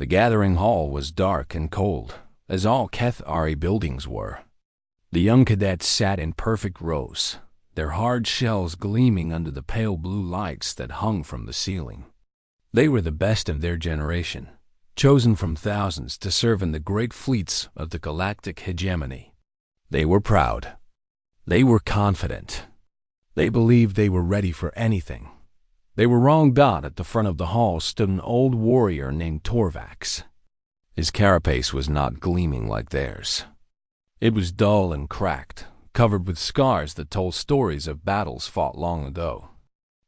The gathering hall was dark and cold, as all Kethari buildings were. The young cadets sat in perfect rows, their hard shells gleaming under the pale blue lights that hung from the ceiling. They were the best of their generation, chosen from thousands to serve in the great fleets of the Galactic Hegemony. They were proud. They were confident. They believed they were ready for anything. They were wrong. At the front of the hall stood an old warrior named Torvax. His carapace was not gleaming like theirs. It was dull and cracked, covered with scars that told stories of battles fought long ago.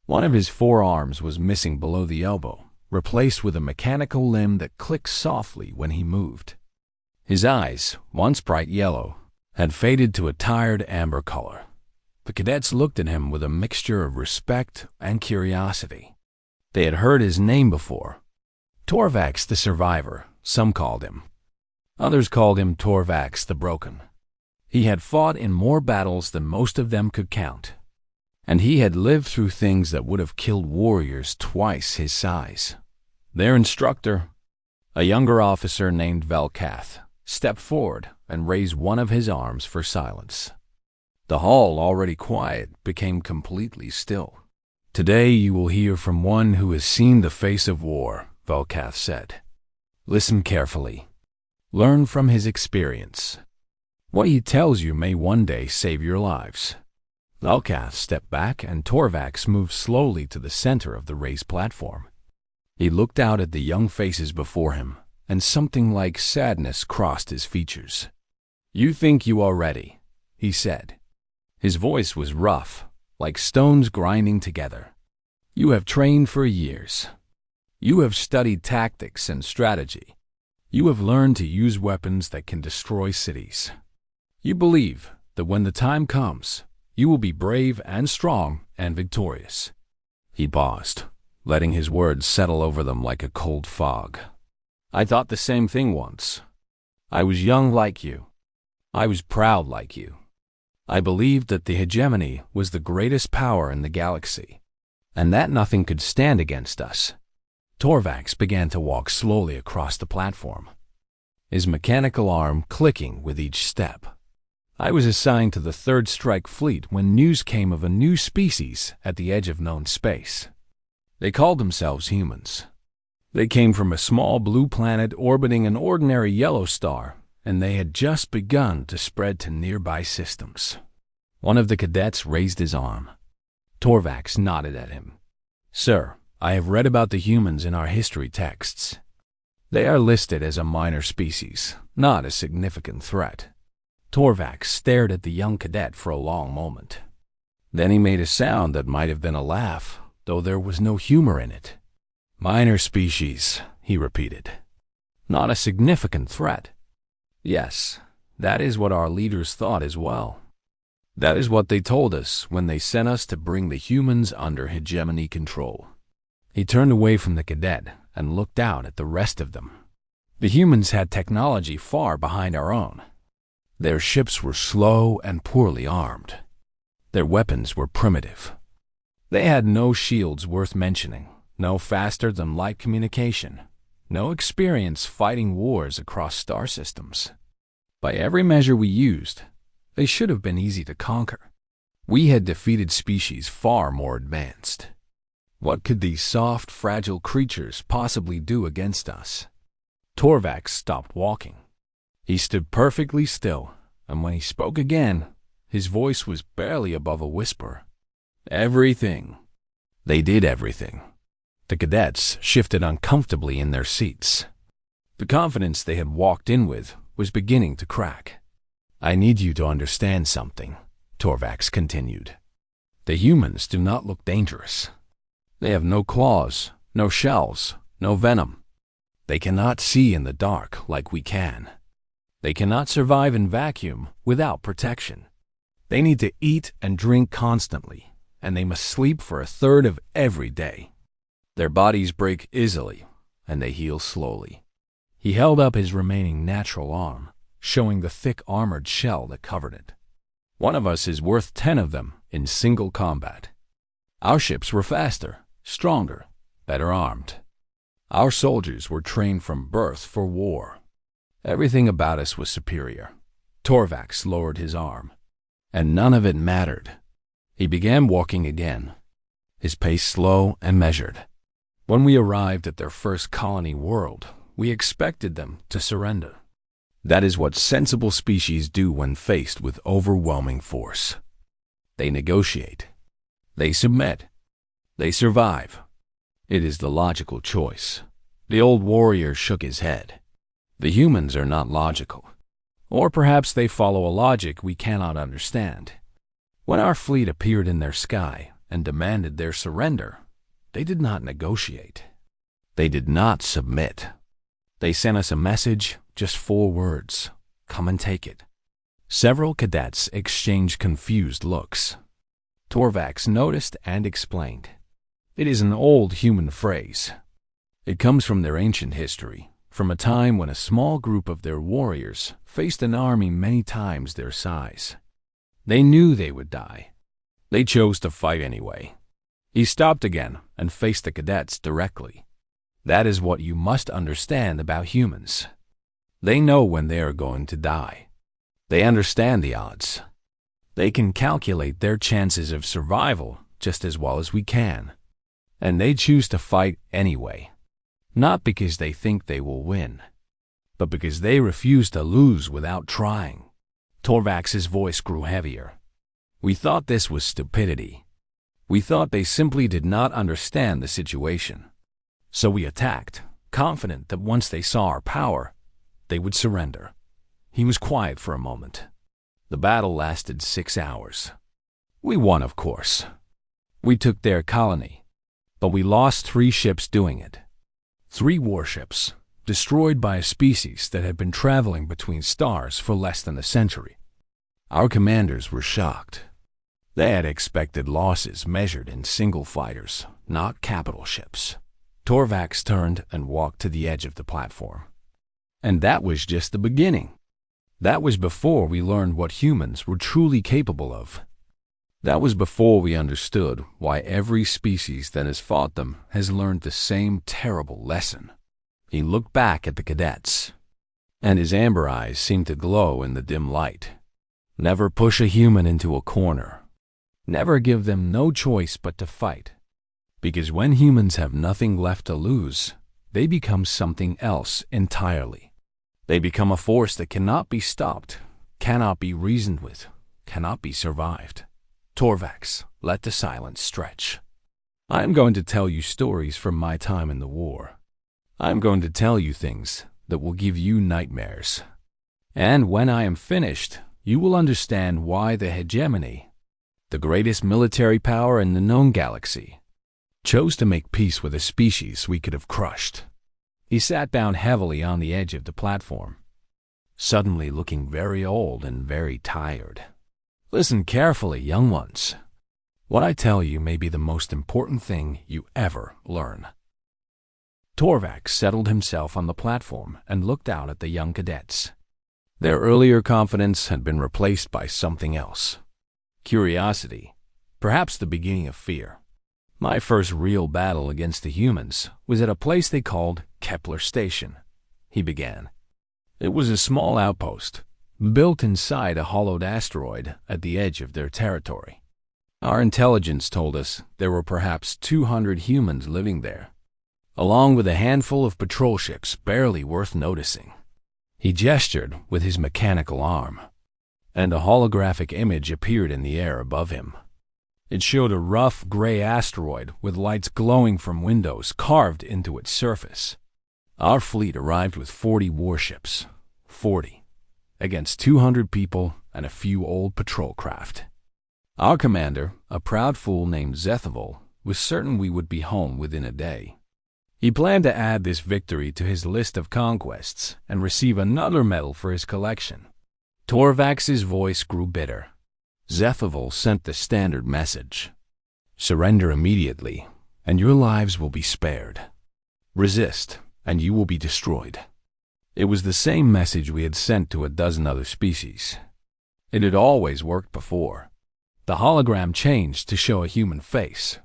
One of his forearms was missing below the elbow, replaced with a mechanical limb that clicked softly when he moved. His eyes, once bright yellow, had faded to a tired amber color. The cadets looked at him with a mixture of respect and curiosity. They had heard his name before. Torvax the Survivor, some called him. Others called him Torvax the Broken. He had fought in more battles than most of them could count, and he had lived through things that would have killed warriors twice his size. Their instructor, a younger officer named Velkath, stepped forward and raised one of his arms for silence. The hall, already quiet, became completely still. "Today you will hear from one who has seen the face of war," Velkath said. "Listen carefully. Learn from his experience. What he tells you may one day save your lives." Velkath stepped back and Torvax moved slowly to the center of the raised platform. He looked out at the young faces before him, and something like sadness crossed his features. "You think you are ready," he said. His voice was rough, like stones grinding together. "You have trained for years. You have studied tactics and strategy. You have learned to use weapons that can destroy cities. You believe that when the time comes, you will be brave and strong and victorious." He paused, letting his words settle over them like a cold fog. "I thought the same thing once. I was young like you. I was proud like you. I believed that the hegemony was the greatest power in the galaxy, and that nothing could stand against us." Torvax began to walk slowly across the platform, his mechanical arm clicking with each step. "I was assigned to the Third Strike Fleet when news came of a new species at the edge of known space. They called themselves humans. They came from a small blue planet orbiting an ordinary yellow star, and they had just begun to spread to nearby systems." One of the cadets raised his arm. Torvax nodded at him. "Sir, I have read about the humans in our history texts. They are listed as a minor species, not a significant threat." Torvax stared at the young cadet for a long moment. Then he made a sound that might have been a laugh, though there was no humor in it. "Minor species," he repeated. "Not a significant threat. Yes, that is what our leaders thought as well. That is what they told us when they sent us to bring the humans under hegemony control." He turned away from the cadet and looked out at the rest of them. The humans had technology far behind our own. Their ships were slow and poorly armed. Their weapons were primitive. They had no shields worth mentioning, no faster-than-light communication, no experience fighting wars across star systems. By every measure we used, they should have been easy to conquer. We had defeated species far more advanced. What could these soft, fragile creatures possibly do against us? Torvax stopped walking. He stood perfectly still, and when he spoke again, his voice was barely above a whisper. "Everything." They did everything. The cadets shifted uncomfortably in their seats. The confidence they had walked in with was beginning to crack. "I need you to understand something," Torvax continued. "The humans do not look dangerous. They have no claws, no shells, no venom. They cannot see in the dark like we can. They cannot survive in vacuum without protection. They need to eat and drink constantly, and they must sleep for a third of every day. Their bodies break easily, and they heal slowly." He held up his remaining natural arm, showing the thick armored shell that covered it. "One of us is worth 10 of them in single combat. Our ships were faster, stronger, better armed. Our soldiers were trained from birth for war. Everything about us was superior. Torvax lowered his arm, and none of it mattered. He began walking again, his pace slow and measured. When we arrived at their first colony world, we expected them to surrender. That is what sensible species do when faced with overwhelming force. They negotiate. They submit. They survive. It is the logical choice. The old warrior shook his head. The humans are not logical. Or perhaps they follow a logic we cannot understand. When our fleet appeared in their sky and demanded their surrender, they did not negotiate. They did not submit. They sent us a message, just 4 words. Come and take it. Several cadets exchanged confused looks. Torvax noticed and explained. It is an old human phrase. It comes from their ancient history, from a time when a small group of their warriors faced an army many times their size. They knew they would die. They chose to fight anyway. He stopped again and faced the cadets directly. That is what you must understand about humans. They know when they are going to die. They understand the odds. They can calculate their chances of survival just as well as we can. And they choose to fight anyway. Not because they think they will win, but because they refuse to lose without trying. Torvax's voice grew heavier. We thought this was stupidity. We thought they simply did not understand the situation. So we attacked, confident that once they saw our power, they would surrender. He was quiet for a moment. The battle lasted 6 hours. We won, of course. We took their colony, but we lost 3 ships doing it. 3 warships, destroyed by a species that had been traveling between stars for less than a century. Our commanders were shocked. They had expected losses measured in single fighters, not capital ships. Torvax turned and walked to the edge of the platform. And that was just the beginning. That was before we learned what humans were truly capable of. That was before we understood why every species that has fought them has learned the same terrible lesson. He looked back at the cadets, and his amber eyes seemed to glow in the dim light. Never push a human into a corner. Never give them no choice but to fight. Because when humans have nothing left to lose, they become something else entirely. They become a force that cannot be stopped, cannot be reasoned with, cannot be survived. Torvax, let the silence stretch. I am going to tell you stories from my time in the war. I am going to tell you things that will give you nightmares. And when I am finished, you will understand why the hegemony, the greatest military power in the known galaxy, chose to make peace with a species we could have crushed. He sat down heavily on the edge of the platform, suddenly looking very old and very tired. Listen carefully, young ones. What I tell you may be the most important thing you ever learn. Torvax settled himself on the platform and looked out at the young cadets. Their earlier confidence had been replaced by something else. Curiosity, perhaps the beginning of fear. My first real battle against the humans was at a place they called Kepler Station, he began. It was a small outpost, built inside a hollowed asteroid at the edge of their territory. Our intelligence told us there were perhaps 200 humans living there, along with a handful of patrol ships barely worth noticing. He gestured with his mechanical arm, and a holographic image appeared in the air above him. It showed a rough gray asteroid with lights glowing from windows carved into its surface. Our fleet arrived with 40 warships, 40, against 200 people and a few old patrol craft. Our commander, a proud fool named Zethoval, was certain we would be home within a day. He planned to add this victory to his list of conquests and receive another medal for his collection. Torvax's voice grew bitter. Zethoval sent the standard message. Surrender immediately, and your lives will be spared. Resist, and you will be destroyed. It was the same message we had sent to a dozen other species. It had always worked before. The hologram changed to show a human face.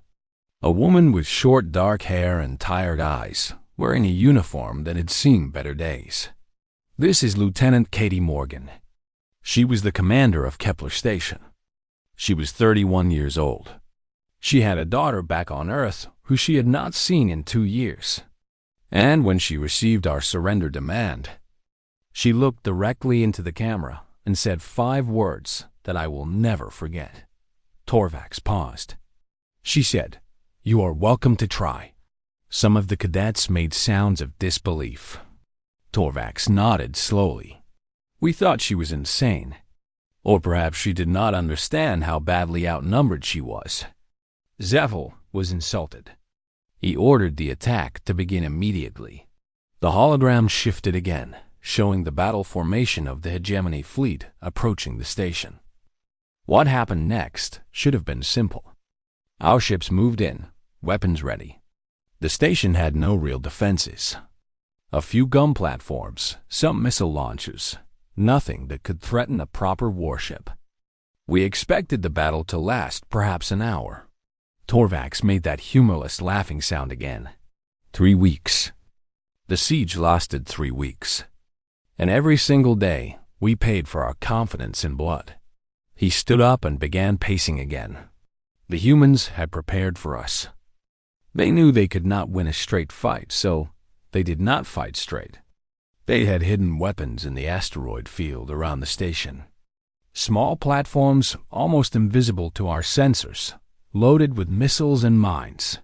A woman with short dark hair and tired eyes, wearing a uniform that had seen better days. This is Lieutenant Katie Morgan. She was the commander of Kepler Station. She was 31 years old. She had a daughter back on Earth who she had not seen in 2 years. And when she received our surrender demand, she looked directly into the camera and said 5 words that I will never forget. Torvax paused. She said, "You are welcome to try." Some of the cadets made sounds of disbelief. Torvax nodded slowly. We thought she was insane. Or perhaps she did not understand how badly outnumbered she was. Zeffel was insulted. He ordered the attack to begin immediately. The hologram shifted again, showing the battle formation of the hegemony fleet approaching the station. What happened next should have been simple. Our ships moved in, weapons ready. The station had no real defenses. A few gun platforms, some missile launchers, nothing that could threaten a proper warship. We expected the battle to last perhaps an hour. Torvax made that humorless laughing sound again. 3 weeks. The siege lasted 3 weeks. And every single day, we paid for our confidence in blood. He stood up and began pacing again. The humans had prepared for us. They knew they could not win a straight fight, so they did not fight straight. They had hidden weapons in the asteroid field around the station. Small platforms, almost invisible to our sensors, loaded with missiles and mines.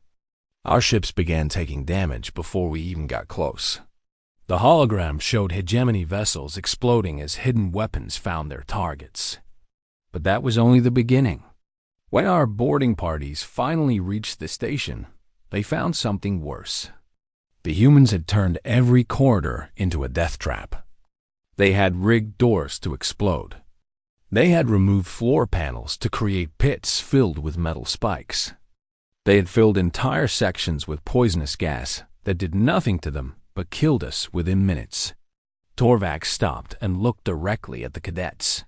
Our ships began taking damage before we even got close. The hologram showed hegemony vessels exploding as hidden weapons found their targets. But that was only the beginning. When our boarding parties finally reached the station, they found something worse. The humans had turned every corridor into a death trap. They had rigged doors to explode. They had removed floor panels to create pits filled with metal spikes. They had filled entire sections with poisonous gas that did nothing to them but killed us within minutes. Torvax stopped and looked directly at the cadets.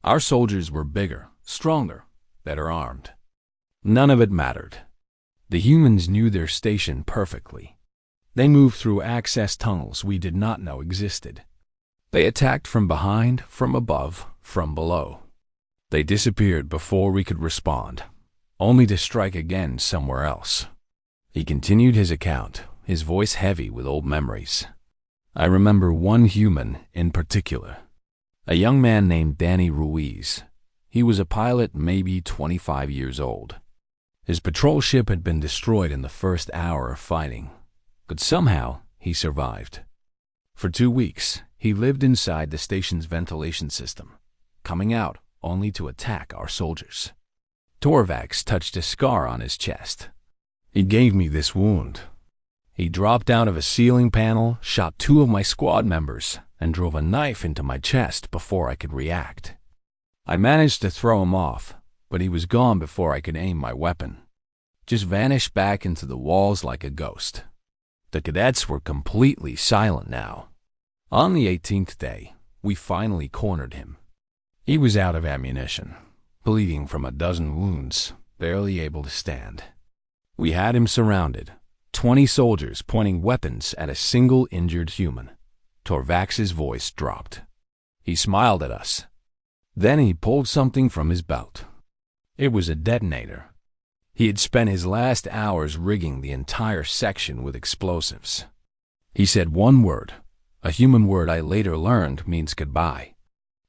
Our soldiers were bigger, stronger, better armed. None of it mattered. The humans knew their station perfectly. They moved through access tunnels we did not know existed. They attacked from behind, from above, from below. They disappeared before we could respond, only to strike again somewhere else. He continued his account, his voice heavy with old memories. I remember one human in particular, a young man named Danny Ruiz. He was a pilot, maybe 25 years old. His patrol ship had been destroyed in the first hour of fighting, but somehow he survived. For 2 weeks, he lived inside the station's ventilation system, coming out only to attack our soldiers. Torvax touched a scar on his chest. He gave me this wound. He dropped out of a ceiling panel, shot 2 of my squad members, and drove a knife into my chest before I could react. I managed to throw him off, but he was gone before I could aim my weapon. Just vanished back into the walls like a ghost. The cadets were completely silent now. On the 18th day, we finally cornered him. He was out of ammunition, bleeding from a dozen wounds, barely able to stand. We had him surrounded, 20 soldiers pointing weapons at a single injured human. Torvax's voice dropped. He smiled at us. Then he pulled something from his belt. It was a detonator. He had spent his last hours rigging the entire section with explosives. He said one word, a human word I later learned means goodbye,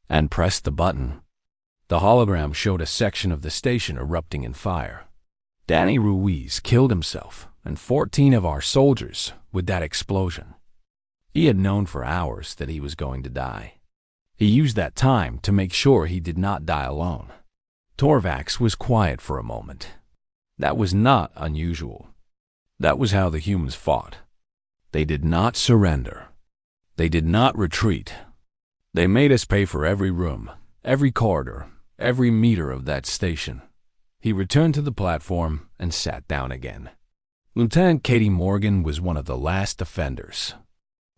and pressed the button. The hologram showed a section of the station erupting in fire. Danny Ruiz killed himself and 14 of our soldiers with that explosion. He had known for hours that he was going to die. He used that time to make sure he did not die alone. Torvax was quiet for a moment. That was not unusual. That was how the humans fought. They did not surrender. They did not retreat. They made us pay for every room, every corridor, every meter of that station. He returned to the platform and sat down again. Lieutenant Katie Morgan was one of the last offenders.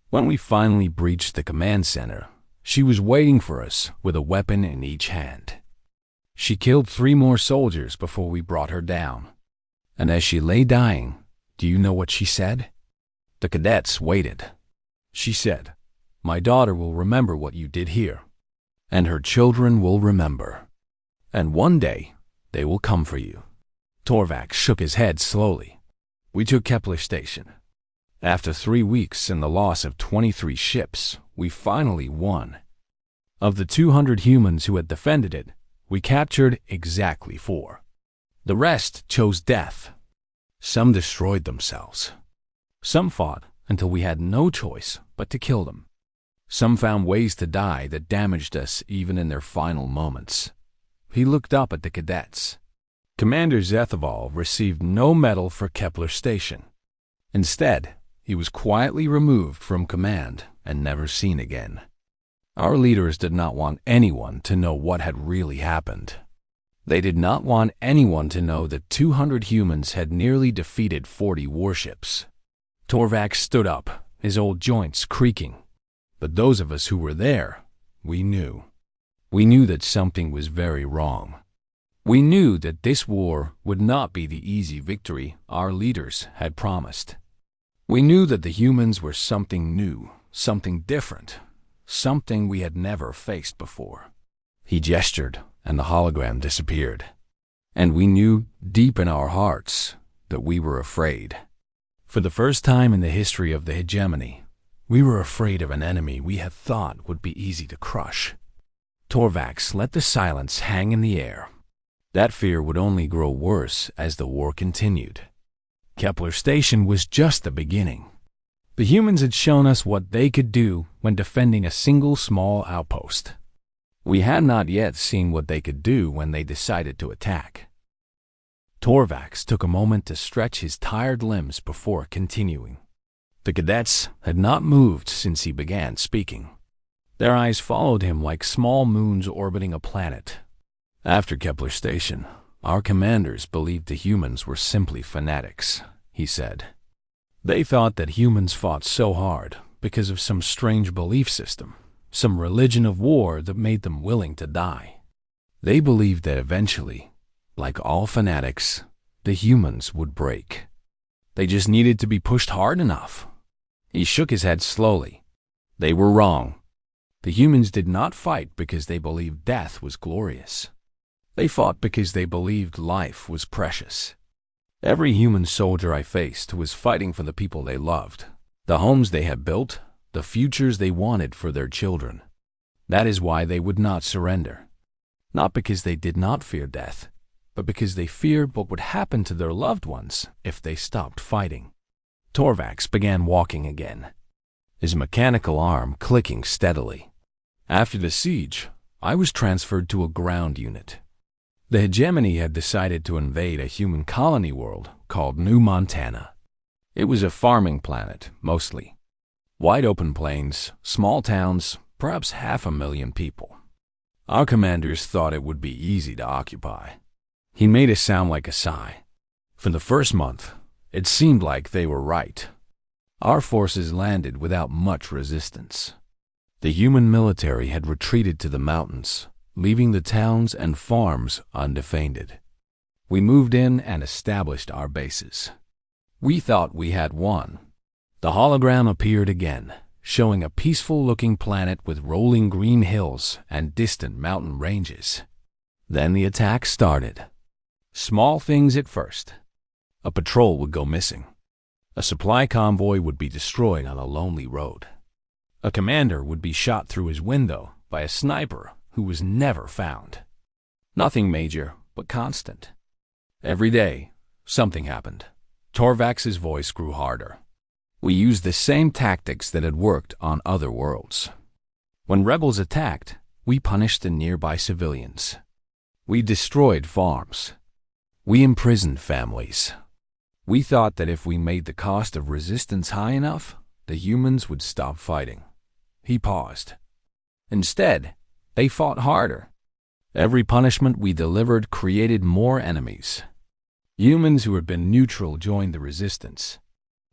When we finally breached the command center, she was waiting for us with a weapon in each hand. She killed 3 more soldiers before we brought her down. And as she lay dying, do you know what she said? The cadets waited. She said, "My daughter will remember what you did here, and her children will remember. And one day, they will come for you." Torvax shook his head slowly. We took Kepler Station. After 3 weeks and the loss of 23 ships, we finally won. Of the 200 humans who had defended it, we captured exactly 4. The rest chose death. Some destroyed themselves. Some fought until we had no choice but to kill them. Some found ways to die that damaged us even in their final moments. He looked up at the cadets. Commander Zethoval received no medal for Kepler Station. Instead, he was quietly removed from command and never seen again. Our leaders did not want anyone to know what had really happened. They did not want anyone to know that 200 humans had nearly defeated 40 warships. Torvax stood up, his old joints creaking. But those of us who were there, we knew. We knew that something was very wrong. We knew that this war would not be the easy victory our leaders had promised. We knew that the humans were something new, something different, something we had never faced before. He gestured, and the hologram disappeared. And we knew deep in our hearts that we were afraid. For the first time in the history of the hegemony, we were afraid of an enemy we had thought would be easy to crush. Torvax let the silence hang in the air. That fear would only grow worse as the war continued. Kepler Station was just the beginning. The humans had shown us what they could do when defending a single small outpost. We had not yet seen what they could do when they decided to attack. Torvax took a moment to stretch his tired limbs before continuing. The cadets had not moved since he began speaking. Their eyes followed him like small moons orbiting a planet. After Kepler Station, our commanders believed the humans were simply fanatics, he said. They thought that humans fought so hard because of some strange belief system, some religion of war that made them willing to die. They believed that eventually, like all fanatics, the humans would break. They just needed to be pushed hard enough. He shook his head slowly. They were wrong. The humans did not fight because they believed death was glorious. They fought because they believed life was precious. Every human soldier I faced was fighting for the people they loved, the homes they had built, the futures they wanted for their children. That is why they would not surrender. Not because they did not fear death, but because they feared what would happen to their loved ones if they stopped fighting. Torvax began walking again, his mechanical arm clicking steadily. After the siege, I was transferred to a ground unit. The hegemony had decided to invade a human colony world called New Montana. It was a farming planet, mostly. Wide open plains, small towns, perhaps 500,000 people. Our commanders thought it would be easy to occupy. He made it sound like a sigh. For the first month, it seemed like they were right. Our forces landed without much resistance. The human military had retreated to the mountains, leaving the towns and farms undefended. We moved in and established our bases. We thought we had won. The hologram appeared again, showing a peaceful-looking planet with rolling green hills and distant mountain ranges. Then the attack started. Small things at first. A patrol would go missing. A supply convoy would be destroyed on a lonely road. A commander would be shot through his window by a sniper who was never found. Nothing major, but constant. Every day, something happened. Torvax's voice grew harder. We used the same tactics that had worked on other worlds. When rebels attacked, we punished the nearby civilians. We destroyed farms. We imprisoned families. We thought that if we made the cost of resistance high enough, the humans would stop fighting. He paused. Instead, they fought harder. Every punishment we delivered created more enemies. Humans who had been neutral joined the resistance.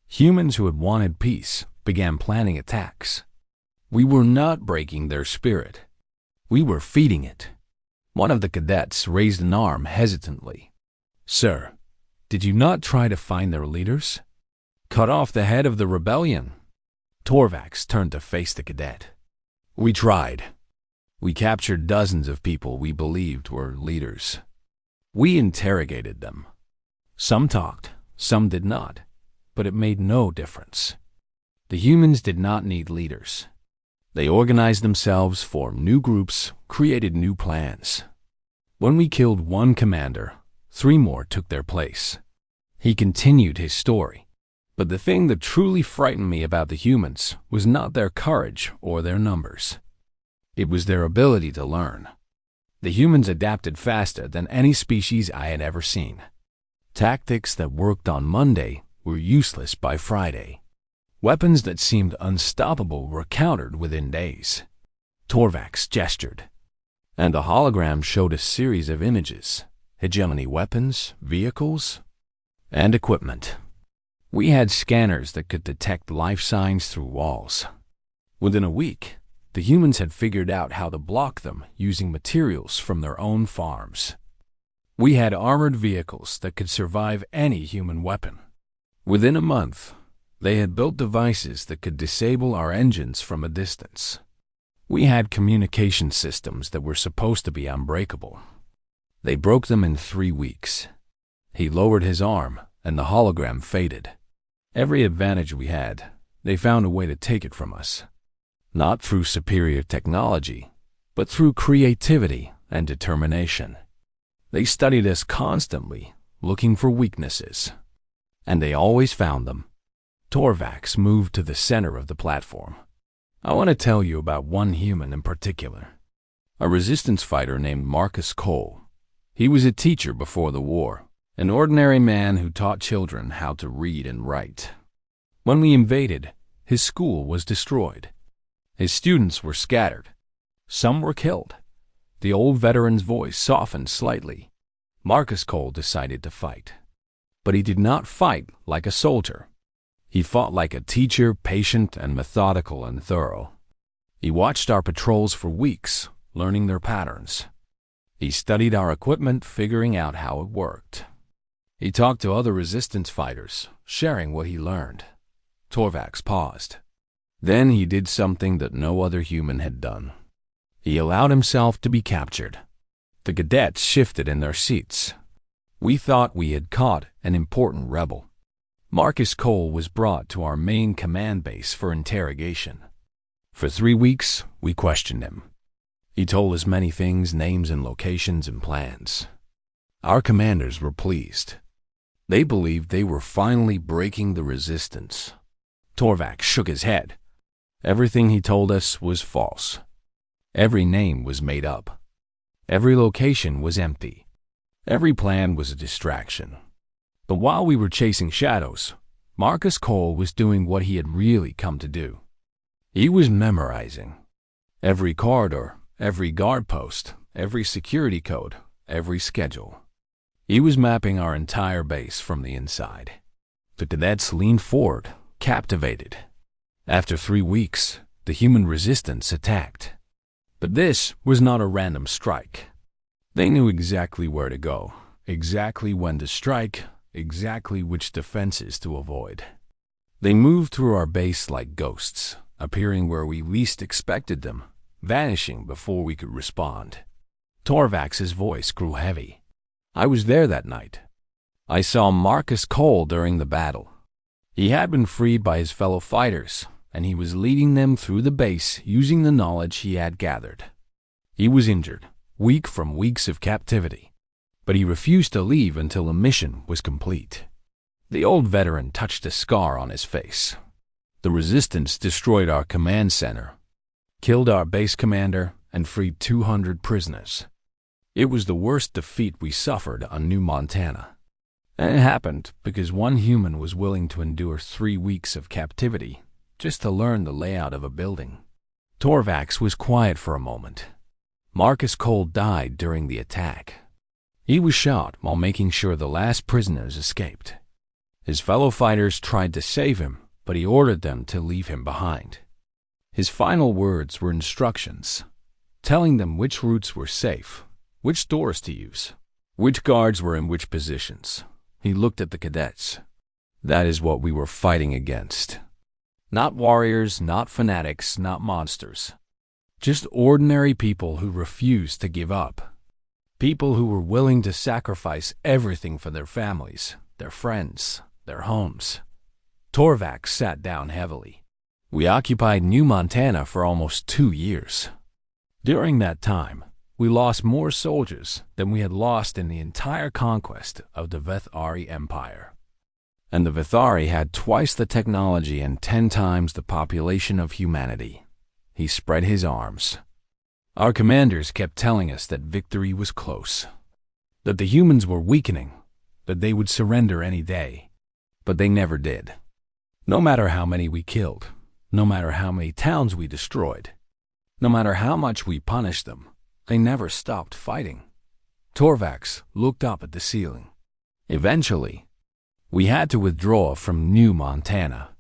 Humans who had wanted peace began planning attacks. We were not breaking their spirit. We were feeding it. One of the cadets raised an arm hesitantly. "Sir, did you not try to find their leaders?" Cut off the head of the rebellion. Torvax turned to face the cadet. We tried. We captured dozens of people we believed were leaders. We interrogated them. Some talked, some did not, but it made no difference. The humans did not need leaders. They organized themselves, formed new groups, created new plans. When we killed one commander, 3 more took their place. He continued his story. But the thing that truly frightened me about the humans was not their courage or their numbers. It was their ability to learn. The humans adapted faster than any species I had ever seen. Tactics that worked on Monday were useless by Friday. Weapons that seemed unstoppable were countered within days. Torvax gestured, and the hologram showed a series of images, hegemony weapons, vehicles, and equipment. We had scanners that could detect life signs through walls. Within a week, the humans had figured out how to block them using materials from their own farms. We had armored vehicles that could survive any human weapon. Within a month, they had built devices that could disable our engines from a distance. We had communication systems that were supposed to be unbreakable. They broke them in 3 weeks. He lowered his arm, and the hologram faded. Every advantage we had, they found a way to take it from us. Not through superior technology, but through creativity and determination. They studied us constantly, looking for weaknesses. And they always found them. Torvax moved to the center of the platform. I want to tell you about one human in particular. A resistance fighter named Marcus Cole. He was a teacher before the war. An ordinary man who taught children how to read and write. When we invaded, his school was destroyed. His students were scattered. Some were killed. The old veteran's voice softened slightly. Marcus Cole decided to fight. But he did not fight like a soldier. He fought like a teacher, patient and methodical and thorough. He watched our patrols for weeks, learning their patterns. He studied our equipment, figuring out how it worked. He talked to other resistance fighters, sharing what he learned. Torvax paused. Then he did something that no other human had done. He allowed himself to be captured. The cadets shifted in their seats. We thought we had caught an important rebel. Marcus Cole was brought to our main command base for interrogation. For 3 weeks, we questioned him. He told us many things, names and locations and plans. Our commanders were pleased. They believed they were finally breaking the resistance. Torvax shook his head. Everything he told us was false. Every name was made up. Every location was empty. Every plan was a distraction. But while we were chasing shadows, Marcus Cole was doing what he had really come to do. He was memorizing. Every corridor, every guard post, every security code, every schedule. He was mapping our entire base from the inside. The cadets leaned forward, captivated. After 3 weeks, the human resistance attacked. But this was not a random strike. They knew exactly where to go, exactly when to strike, exactly which defenses to avoid. They moved through our base like ghosts, appearing where we least expected them, vanishing before we could respond. Torvax's voice grew heavy. I was there that night. I saw Marcus Cole during the battle. He had been freed by his fellow fighters, and he was leading them through the base using the knowledge he had gathered. He was injured, weak from weeks of captivity, but he refused to leave until the mission was complete. The old veteran touched a scar on his face. The resistance destroyed our command center, killed our base commander, and freed 200 prisoners. It was the worst defeat we suffered on New Montana. And it happened because one human was willing to endure 3 weeks of captivity just to learn the layout of a building. Torvax was quiet for a moment. Marcus Cole died during the attack. He was shot while making sure the last prisoners escaped. His fellow fighters tried to save him, but he ordered them to leave him behind. His final words were instructions, telling them which routes were safe, which doors to use, which guards were in which positions. He looked at the cadets. That is what we were fighting against. Not warriors, not fanatics, not monsters. Just ordinary people who refused to give up. People who were willing to sacrifice everything for their families, their friends, their homes. Torvax sat down heavily. We occupied New Montana for almost 2 years. During that time, we lost more soldiers than we had lost in the entire conquest of the Vethari Empire. And the Vethari had twice the technology and 10 times the population of humanity. He spread his arms. Our commanders kept telling us that victory was close, that the humans were weakening, that they would surrender any day. But they never did. No matter how many we killed, no matter how many towns we destroyed, no matter how much we punished them, they never stopped fighting. Torvax looked up at the ceiling. Eventually, we had to withdraw from New Montana,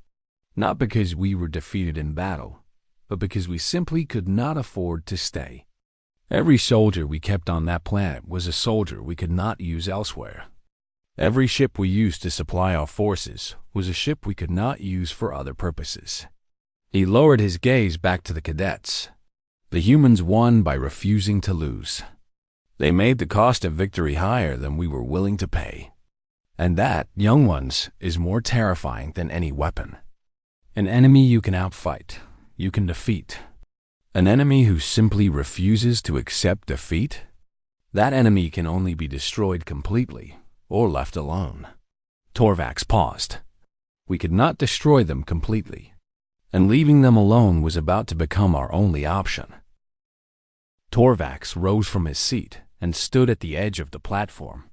not because we were defeated in battle, but because we simply could not afford to stay. Every soldier we kept on that planet was a soldier we could not use elsewhere. Every ship we used to supply our forces was a ship we could not use for other purposes. He lowered his gaze back to the cadets. The humans won by refusing to lose. They made the cost of victory higher than we were willing to pay. And that, young ones, is more terrifying than any weapon. An enemy you can outfight, you can defeat. An enemy who simply refuses to accept defeat? That enemy can only be destroyed completely or left alone. Torvax paused. We could not destroy them completely, and leaving them alone was about to become our only option. Torvax rose from his seat and stood at the edge of the platform.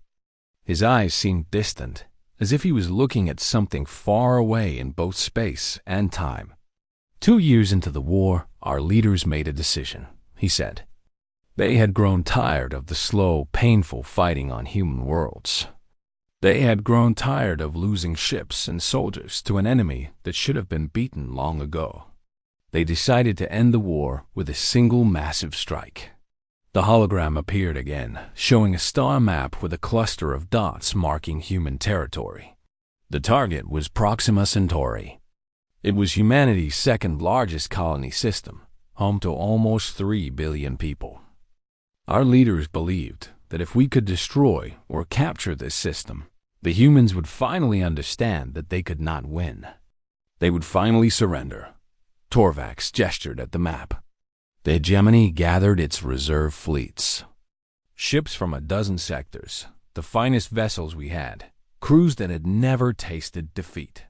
His eyes seemed distant, as if he was looking at something far away in both space and time. 2 years into the war, our leaders made a decision, he said. They had grown tired of the slow, painful fighting on human worlds. They had grown tired of losing ships and soldiers to an enemy that should have been beaten long ago. They decided to end the war with a single massive strike. The hologram appeared again, showing a star map with a cluster of dots marking human territory. The target was Proxima Centauri. It was humanity's second largest colony system, home to almost 3 billion people. Our leaders believed that if we could destroy or capture this system, the humans would finally understand that they could not win. They would finally surrender. Torvax gestured at the map. The hegemony gathered its reserve fleets. Ships from a dozen sectors, the finest vessels we had, crews that had never tasted defeat.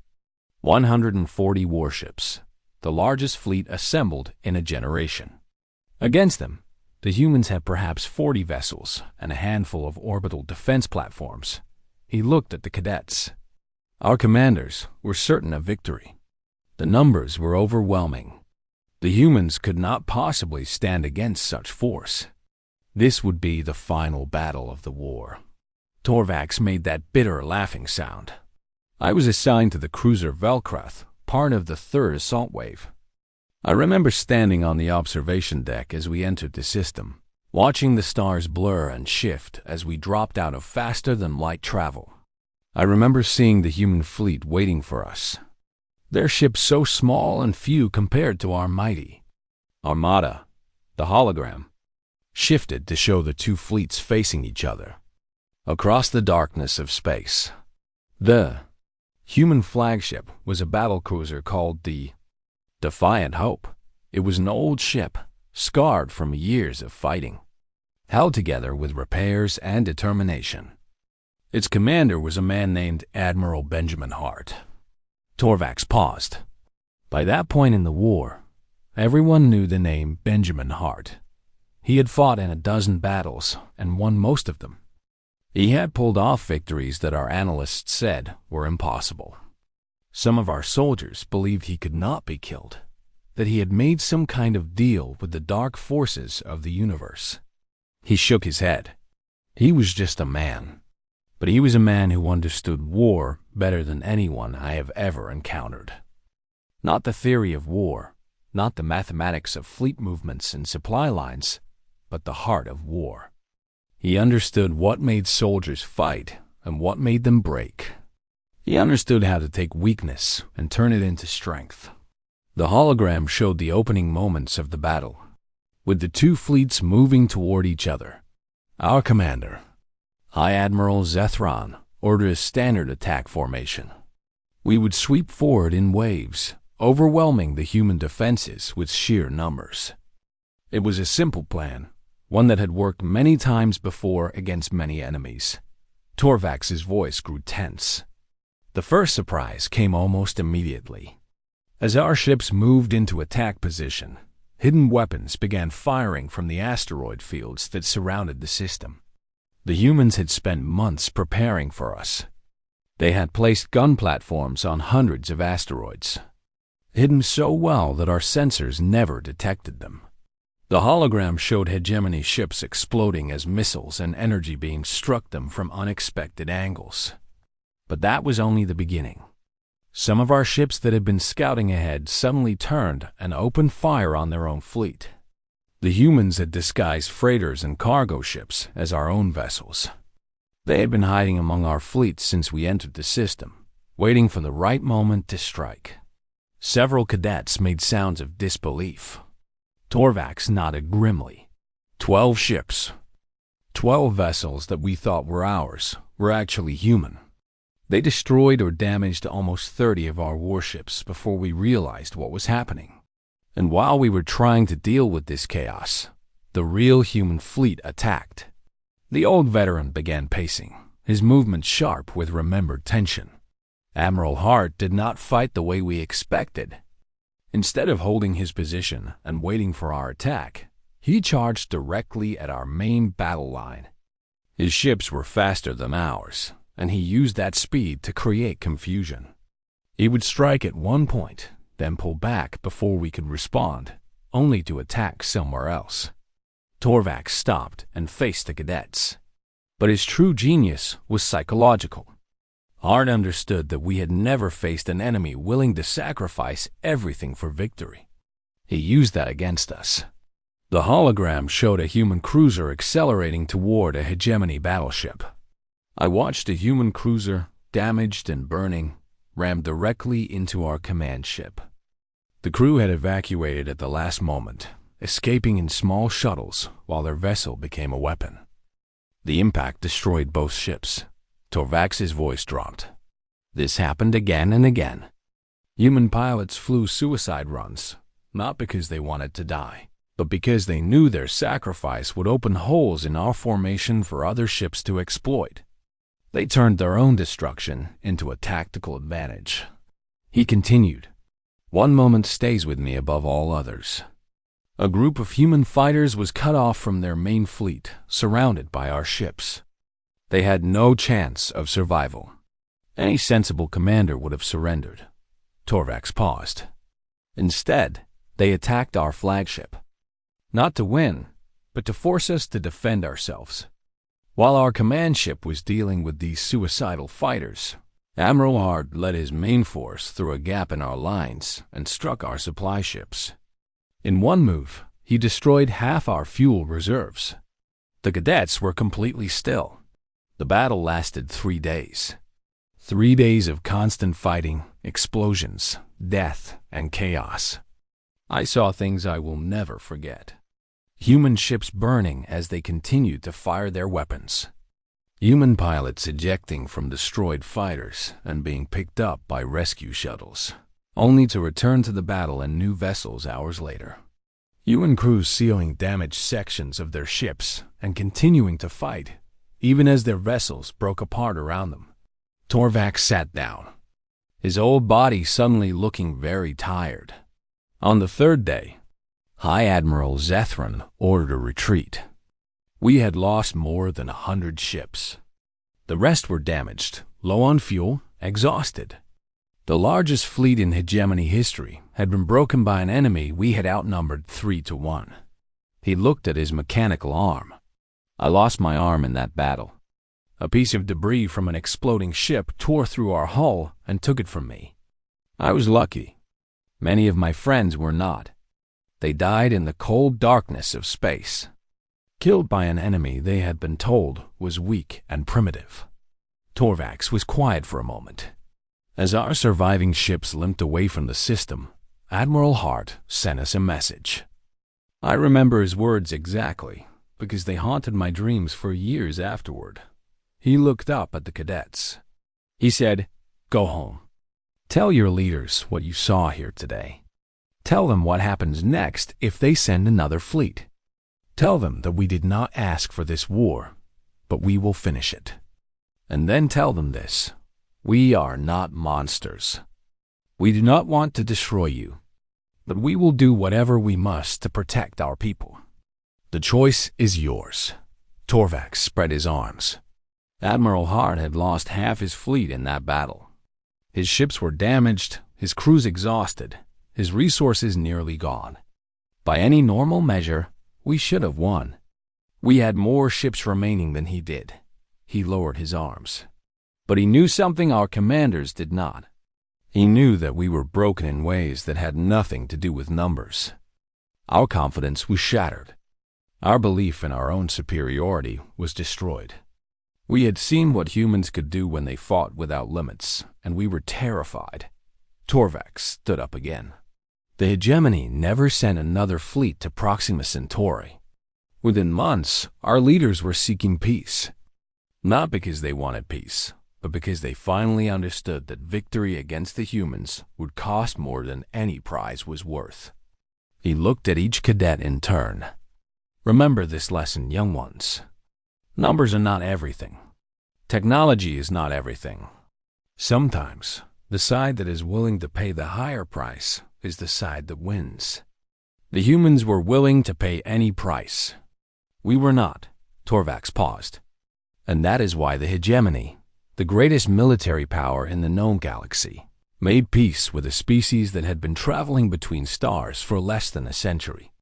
140 warships, the largest fleet assembled in a generation. Against them, the humans had perhaps 40 vessels and a handful of orbital defense platforms. He looked at the cadets. Our commanders were certain of victory. The numbers were overwhelming. The humans could not possibly stand against such force. This would be the final battle of the war. Torvax made that bitter laughing sound. I was assigned to the cruiser Velkrath, part of the 3rd Assault Wave. I remember standing on the observation deck as we entered the system, watching the stars blur and shift as we dropped out of faster-than-light travel. I remember seeing the human fleet waiting for us. Their ships so small and few compared to our mighty. Armada, the hologram, shifted to show the 2 fleets facing each other. Across the darkness of space, the human flagship was a battlecruiser called the Defiant Hope. It was an old ship, scarred from years of fighting, held together with repairs and determination. Its commander was a man named Admiral Benjamin Hart. Torvax paused. By that point in the war, everyone knew the name Benjamin Hart. He had fought in a dozen battles and won most of them. He had pulled off victories that our analysts said were impossible. Some of our soldiers believed he could not be killed, that he had made some kind of deal with the dark forces of the universe. He shook his head. He was just a man. But he was a man who understood war better than anyone I have ever encountered. Not the theory of war, not the mathematics of fleet movements and supply lines, but the heart of war. He understood what made soldiers fight and what made them break. He understood how to take weakness and turn it into strength. The hologram showed the opening moments of the battle, with the two fleets moving toward each other. Our commander, High Admiral Zethron, ordered a standard attack formation. We would sweep forward in waves, overwhelming the human defenses with sheer numbers. It was a simple plan, one that had worked many times before against many enemies. Torvax's voice grew tense. The first surprise came almost immediately. As our ships moved into attack position, hidden weapons began firing from the asteroid fields that surrounded the system. The humans had spent months preparing for us. They had placed gun platforms on hundreds of asteroids, hidden so well that our sensors never detected them. The hologram showed hegemony ships exploding as missiles and energy beams struck them from unexpected angles. But that was only the beginning. Some of our ships that had been scouting ahead suddenly turned and opened fire on their own fleet. The humans had disguised freighters and cargo ships as our own vessels. They had been hiding among our fleet since we entered the system, waiting for the right moment to strike. Several cadets made sounds of disbelief. Torvax nodded grimly. 12 ships, 12 vessels that we thought were ours, were actually human. They destroyed or damaged almost 30 of our warships before we realized what was happening. And while we were trying to deal with this chaos, the real human fleet attacked. The old veteran began pacing, his movements sharp with remembered tension. Admiral Hart did not fight the way we expected. Instead of holding his position and waiting for our attack, he charged directly at our main battle line. His ships were faster than ours, and he used that speed to create confusion. He would strike at one point, then pull back before we could respond, only to attack somewhere else. Torvax stopped and faced the cadets. But his true genius was psychological. Hart understood that we had never faced an enemy willing to sacrifice everything for victory. He used that against us. The hologram showed a human cruiser accelerating toward a hegemony battleship. I watched a human cruiser, damaged and burning, ram directly into our command ship. The crew had evacuated at the last moment, escaping in small shuttles while their vessel became a weapon. The impact destroyed both ships. Torvax's voice dropped. This happened again and again. Human pilots flew suicide runs, not because they wanted to die, but because they knew their sacrifice would open holes in our formation for other ships to exploit. They turned their own destruction into a tactical advantage. He continued, "One moment stays with me above all others. A group of human fighters was cut off from their main fleet, surrounded by our ships. They had no chance of survival. Any sensible commander would have surrendered." Torvax paused. Instead, they attacked our flagship. Not to win, but to force us to defend ourselves. While our command ship was dealing with these suicidal fighters, Admiral Hart led his main force through a gap in our lines and struck our supply ships. In one move, he destroyed half our fuel reserves. The cadets were completely still. The battle lasted 3 days. 3 days of constant fighting, explosions, death, and chaos. I saw things I will never forget. Human ships burning as they continued to fire their weapons. Human pilots ejecting from destroyed fighters and being picked up by rescue shuttles, only to return to the battle in new vessels hours later. Human crews sealing damaged sections of their ships and continuing to fight, even as their vessels broke apart around them. Torvax sat down, his old body suddenly looking very tired. On the third day, High Admiral Zethron ordered a retreat. We had lost more than 100 ships. The rest were damaged, low on fuel, exhausted. The largest fleet in hegemony history had been broken by an enemy we had outnumbered 3-1. He looked at his mechanical arm. I lost my arm in that battle. A piece of debris from an exploding ship tore through our hull and took it from me. I was lucky. Many of my friends were not. They died in the cold darkness of space, killed by an enemy they had been told was weak and primitive. Torvax was quiet for a moment. As our surviving ships limped away from the system, Admiral Hart sent us a message. I remember his words exactly, because they haunted my dreams for years afterward. He looked up at the cadets. He said, "Go home. Tell your leaders what you saw here today. Tell them what happens next if they send another fleet. Tell them that we did not ask for this war, but we will finish it. And then tell them this: we are not monsters. We do not want to destroy you, but we will do whatever we must to protect our people. The choice is yours." Torvax spread his arms. Admiral Hart had lost half his fleet in that battle. His ships were damaged, his crews exhausted, his resources nearly gone. By any normal measure, we should have won. We had more ships remaining than he did. He lowered his arms. But he knew something our commanders did not. He knew that we were broken in ways that had nothing to do with numbers. Our confidence was shattered. Our belief in our own superiority was destroyed. We had seen what humans could do when they fought without limits, and we were terrified. Torvax stood up again. The hegemony never sent another fleet to Proxima Centauri. Within months, our leaders were seeking peace. Not because they wanted peace, but because they finally understood that victory against the humans would cost more than any prize was worth. He looked at each cadet in turn. Remember this lesson, young ones. Numbers are not everything. Technology is not everything. Sometimes, the side that is willing to pay the higher price is the side that wins. The humans were willing to pay any price. We were not. Torvax paused. And that is why the hegemony, the greatest military power in the known galaxy, made peace with a species that had been traveling between stars for less than a century.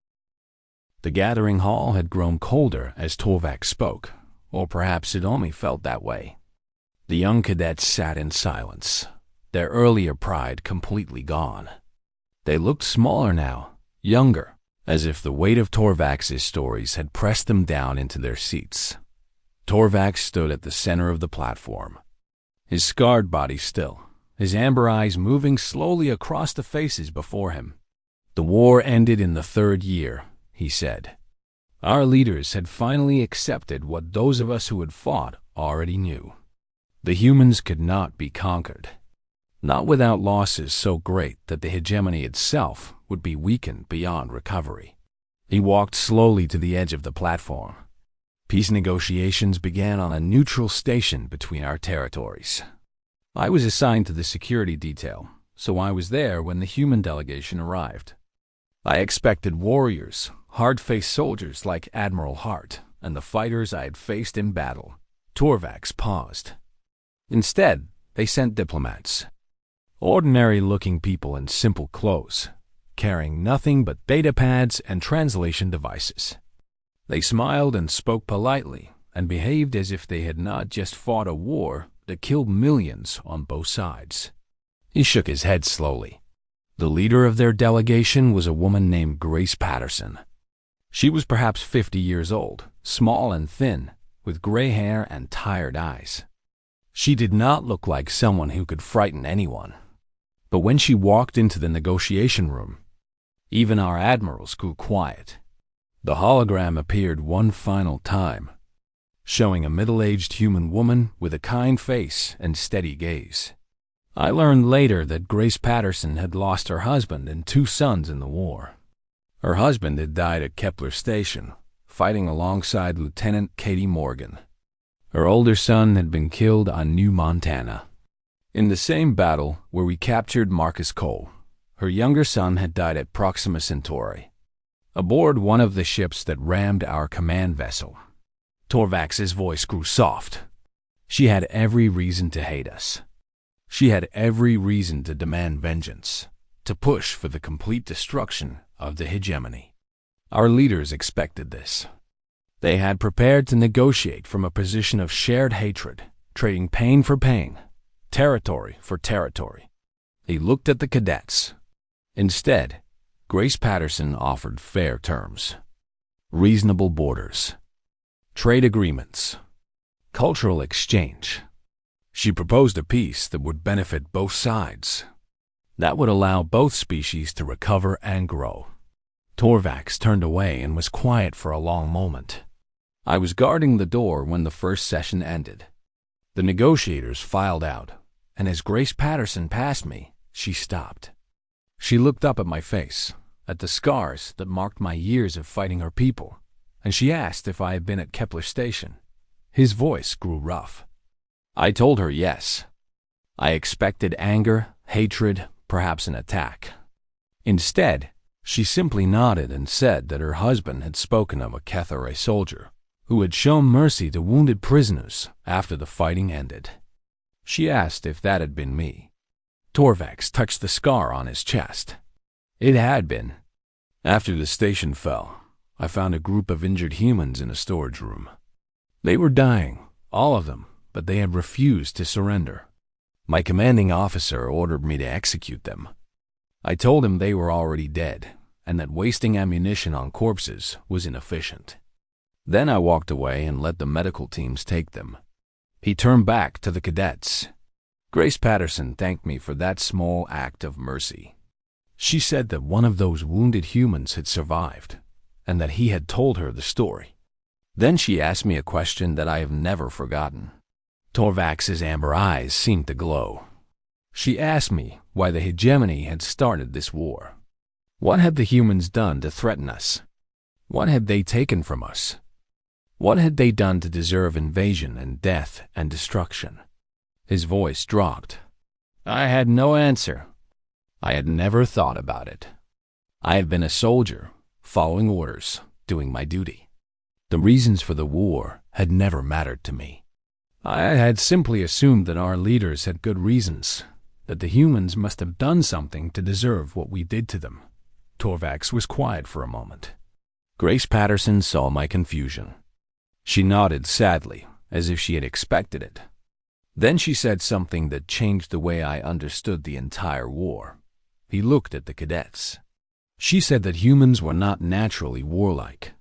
The gathering hall had grown colder as Torvax spoke, or perhaps it only felt that way. The young cadets sat in silence, their earlier pride completely gone. They looked smaller now, younger, as if the weight of Torvax's stories had pressed them down into their seats. Torvax stood at the center of the platform, his scarred body still, his amber eyes moving slowly across the faces before him. "The war ended in the 3rd year," he said. "Our leaders had finally accepted what those of us who had fought already knew. The humans could not be conquered, not without losses so great that the hegemony itself would be weakened beyond recovery." He walked slowly to the edge of the platform. Peace negotiations began on a neutral station between our territories. I was assigned to the security detail, so I was there when the human delegation arrived. I expected warriors, hard-faced soldiers like Admiral Hart and the fighters I had faced in battle. Torvax paused. Instead, they sent diplomats. Ordinary-looking people in simple clothes, carrying nothing but data pads and translation devices. They smiled and spoke politely and behaved as if they had not just fought a war that killed millions on both sides. He shook his head slowly. The leader of their delegation was a woman named Grace Patterson. She was perhaps 50 years old, small and thin, with gray hair and tired eyes. She did not look like someone who could frighten anyone. But when she walked into the negotiation room, even our admirals grew quiet. The hologram appeared one final time, showing a middle-aged human woman with a kind face and steady gaze. I learned later that Grace Patterson had lost her husband and 2 sons in the war. Her husband had died at Kepler Station, fighting alongside Lieutenant Katie Morgan. Her older son had been killed on New Montana. In the same battle where we captured Marcus Cole, her younger son had died at Proxima Centauri, aboard one of the ships that rammed our command vessel. Torvax's voice grew soft. She had every reason to hate us. She had every reason to demand vengeance, to push for the complete destruction of the hegemony. Our leaders expected this. They had prepared to negotiate from a position of shared hatred, trading pain for pain, territory for territory. He looked at the cadets. Instead, Grace Patterson offered fair terms, reasonable borders, trade agreements, cultural exchange. She proposed a peace that would benefit both sides, that would allow both species to recover and grow. Torvax turned away and was quiet for a long moment. I was guarding the door when the first session ended. The negotiators filed out, and as Grace Patterson passed me, she stopped. She looked up at my face, at the scars that marked my years of fighting her people, and she asked if I had been at Kepler Station. His voice grew rough. I told her yes. I expected anger, hatred, perhaps an attack. Instead, she simply nodded and said that her husband had spoken of a Cathari soldier who had shown mercy to wounded prisoners after the fighting ended. She asked if that had been me. Torvax touched the scar on his chest. It had been. After the station fell, I found a group of injured humans in a storage room. They were dying, all of them, but they had refused to surrender. My commanding officer ordered me to execute them. I told him they were already dead, and that wasting ammunition on corpses was inefficient. Then I walked away and let the medical teams take them. He turned back to the cadets. Grace Patterson thanked me for that small act of mercy. She said that one of those wounded humans had survived, and that he had told her the story. Then she asked me a question that I have never forgotten. Torvax's amber eyes seemed to glow. She asked me why the hegemony had started this war. What had the humans done to threaten us? What had they taken from us? What had they done to deserve invasion and death and destruction? His voice dropped. I had no answer. I had never thought about it. I had been a soldier, following orders, doing my duty. The reasons for the war had never mattered to me. I had simply assumed that our leaders had good reasons, that the humans must have done something to deserve what we did to them. Torvax was quiet for a moment. Grace Patterson saw my confusion. She nodded sadly, as if she had expected it. Then she said something that changed the way I understood the entire war. He looked at the cadets. She said that humans were not naturally warlike.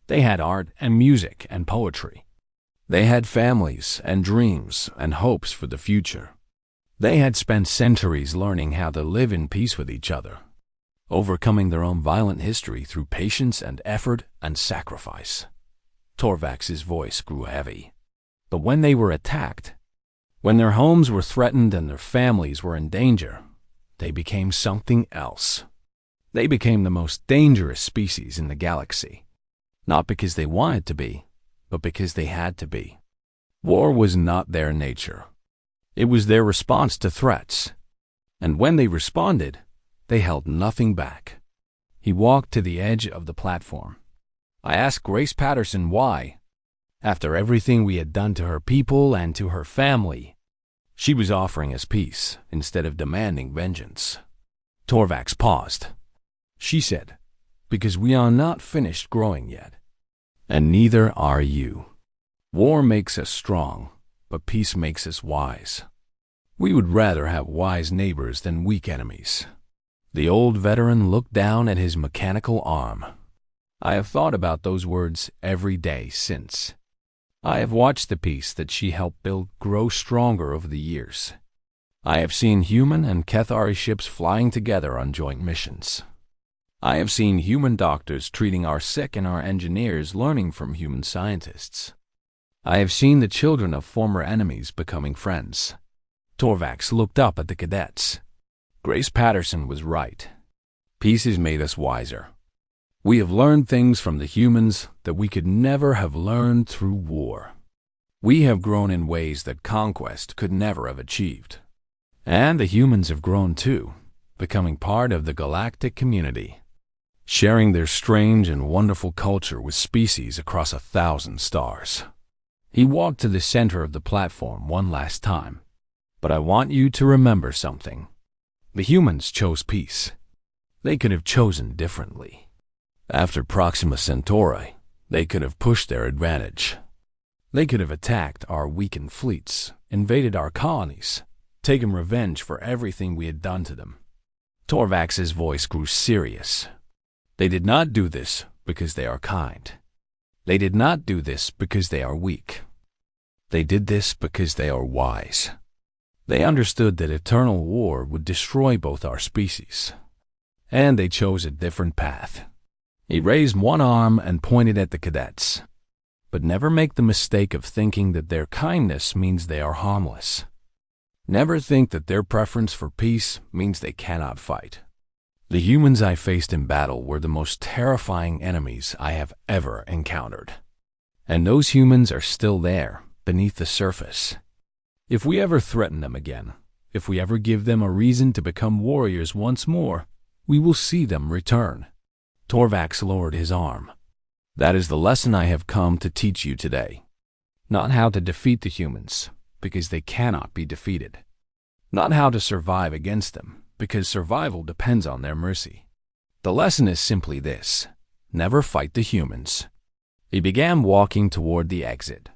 They had art and music and poetry. They had families and dreams and hopes for the future. They had spent centuries learning how to live in peace with each other, overcoming their own violent history through patience and effort and sacrifice. Torvax's voice grew heavy. But when they were attacked, when their homes were threatened and their families were in danger, they became something else. They became the most dangerous species in the galaxy, not because they wanted to be, but because they had to be. War was not their nature. It was their response to threats. And when they responded, they held nothing back. He walked to the edge of the platform. I asked Grace Patterson why, after everything we had done to her people and to her family, she was offering us peace instead of demanding vengeance. Torvax paused. She said, because we are not finished growing yet. And neither are you. War makes us strong, but peace makes us wise. We would rather have wise neighbors than weak enemies. The old veteran looked down at his mechanical arm. I have thought about those words every day since. I have watched the peace that she helped build grow stronger over the years. I have seen human and Cathari ships flying together on joint missions. I have seen human doctors treating our sick and our engineers learning from human scientists. I have seen the children of former enemies becoming friends. Torvax looked up at the cadets. Grace Patterson was right. Peace has made us wiser. We have learned things from the humans that we could never have learned through war. We have grown in ways that conquest could never have achieved. And the humans have grown too, becoming part of the galactic community, sharing their strange and wonderful culture with species across 1,000 stars. He walked to the center of the platform one last time. But I want you to remember something. The humans chose peace. They could have chosen differently. After Proxima Centauri, they could have pushed their advantage. They could have attacked our weakened fleets, invaded our colonies, taken revenge for everything we had done to them. Torvax's voice grew serious. They did not do this because they are kind. They did not do this because they are weak. They did this because they are wise. They understood that eternal war would destroy both our species. And they chose a different path. He raised one arm and pointed at the cadets. But never make the mistake of thinking that their kindness means they are harmless. Never think that their preference for peace means they cannot fight. The humans I faced in battle were the most terrifying enemies I have ever encountered. And those humans are still there, beneath the surface. If we ever threaten them again, if we ever give them a reason to become warriors once more, we will see them return. Torvax lowered his arm. That is the lesson I have come to teach you today. Not how to defeat the humans, because they cannot be defeated. Not how to survive against them, because survival depends on their mercy. The lesson is simply this: never fight the humans. He began walking toward the exit.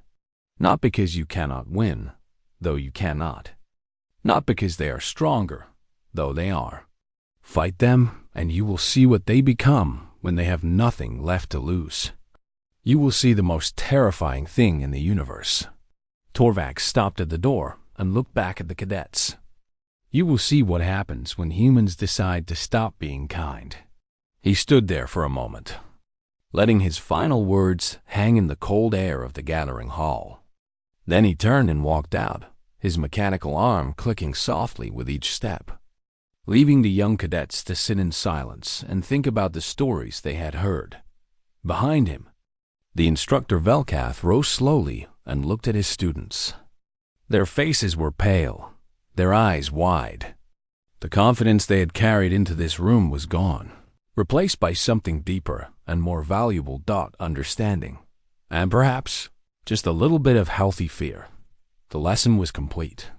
Not because you cannot win, though you cannot. Not because they are stronger, though they are. Fight them, and you will see what they become when they have nothing left to lose. You will see the most terrifying thing in the universe. Torvax stopped at the door and looked back at the cadets. You will see what happens when humans decide to stop being kind. He stood there for a moment, letting his final words hang in the cold air of the gathering hall. Then he turned and walked out, his mechanical arm clicking softly with each step, leaving the young cadets to sit in silence and think about the stories they had heard. Behind him, the instructor Velkath rose slowly and looked at his students. Their faces were pale, their eyes wide. The confidence they had carried into this room was gone, replaced by something deeper and more valuable: understanding, and perhaps just a little bit of healthy fear. The lesson was complete.